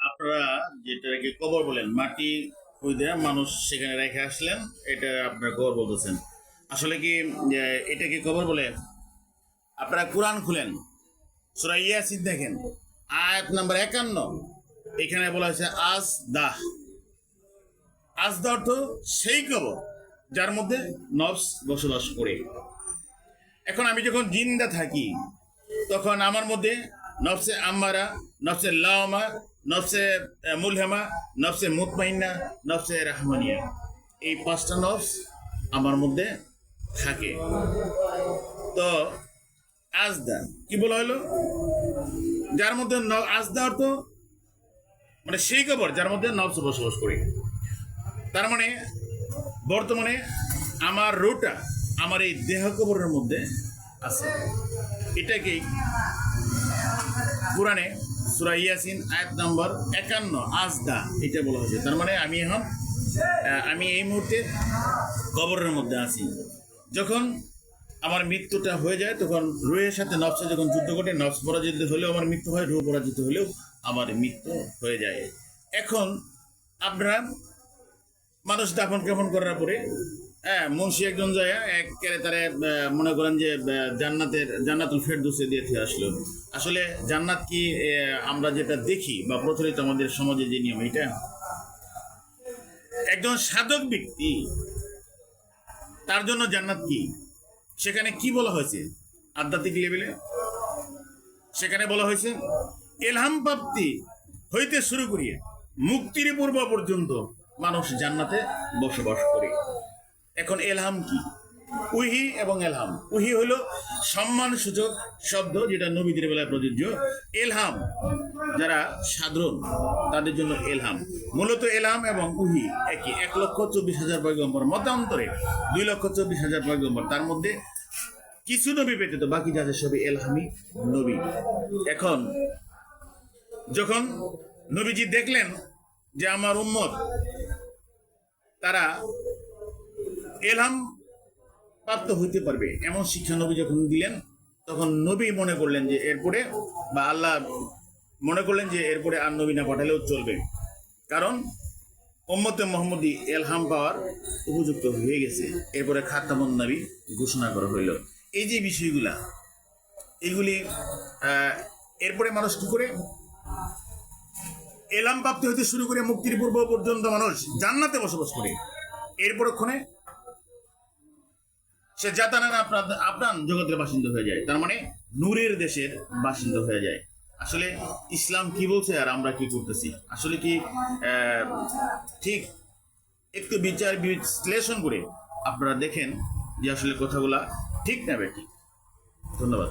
আপনারা যেটাকে কবর বলেন, মাটি খুঁড়ে মানুষ সেখানে রেখে আসলেন, এটা আপনারা কবর বলতেছেন। আসলে কি এটাকে কবর বলে? আপনারা কোরআন খুলেন, সূরা ইয়াসিন দেখেন, আয়াত নাম্বার 51, এখানে বলা হয়েছে আজ দাহ। আজ দাহ অর্থ সেই কবর যার মধ্যে নফস বসবাস করে। এখন আমি যখন জিন্দা থাকি তখন আমার মধ্যে নফসে আম্মারা, নফসে লাওমা, নফসে মুলহেমা, নফসে মুতমাইন্না, নফসে রাহমানিয়া, এই 5টা নফস আমার মধ্যে থাকে। তো আজদা কি বলা হলো? যার মধ্যে আজদা অর্থ মানে সেই কবর যার মধ্যে নফস বসবাস করে। তার মানে বর্তমানে আমার রুটা আমার এই দেহ কবরের মধ্যে আছে। এটাকেই কোরআনে সূরা ইয়াসিন আয়াত নাম্বার 51 আজদা এটা বলা হয়েছে। তার মানে আমি এই মুহূর্তে কবরের মধ্যে আছি। যখন আমার মৃত্যুটা হয়ে যায় তখন রুহের সাথে নফসে যখন যুদ্ধ ঘটে, নফস পরাজিত হলেও আমার মৃত্যু হয়, রুহ পরাজিত হলেও আমার মৃত্যু হয়ে যায়। এখন আপনারা মানুষ দাফন কাফন করার পরে মুন্সি একজন যায় একেবারে তারা মনে করেন যে জান্নাতুল ফেরদৌসে দিয়ে আসলো। আসলে জান্নাত কি আমরা যেটা দেখি বা প্রচলিত আমাদের সমাজে যে নিয়ম, এটা একজন সাধক ব্যক্তি তার জন্য জান্নাত কি? সেখানে কি বলা হয়েছে আধ্যাত্মিক লেভেলে? সেখানে বলা হয়েছে এলহাম প্রাপ্তি হইতে শুরু করিয়া মুক্তির পূর্ব পর্যন্ত মানুষ জান্নাতে বসবাস করে। এখন এলহাম কি? উহি এবং এলহাম। উহি হলো সম্মানসূচক শব্দ যেটা নবীদের বেলায় প্রযোজ্য। এলহাম যারা সাধারণ তাদের জন্য এলহাম। মূলত এলহাম এবং উহি একই। 1,24,000 পয়গম্বর, মতান্তরে 2,24,000 পয়গম্বর, তার মধ্যে কিছু নবী ব্যতীত বাকি যাদের সবই এলহামি নবী। এখন যখন নবীজি দেখলেন যে আমার উম্মত তারা এলহাম প্রাপ্ত হইতে পারবে এমন শিক্ষা নবী যখন দিলেন, তখন নবী মনে করলেন যে এরপরে, বা আল্লাহ মনে করলেন যে এরপরে আর নবী না পাঠালেও চলবে, কারণ উম্মতে মুহাম্মদী এলহাম পাওয়ার উপযুক্ত হয়ে গেছে। এরপরে খাতামুন নবী ঘোষণা করা হইল। এই যে বিষয়গুলা, এইগুলি এরপরে মানুষ কি করে এলহাম প্রাপ্তি হইতে শুরু করে মুক্তির পূর্ব পর্যন্ত মানুষ জান্নাতে বসবাস করে। এরপরক্ষণে সে জাতানান আপনার জগতের বাসিন্দা হয়ে যায়। তার মানে নূরের দেশের বাসিন্দা হয়ে যায়। আসলে ইসলাম কি বলছে আর আমরা কি করতেছি, আসলে কি ঠিক একটু বিচার বিশ্লেষণ করে আপনারা দেখেন যে আসলে কথাগুলা ঠিক না বেঠিক। ধন্যবাদ।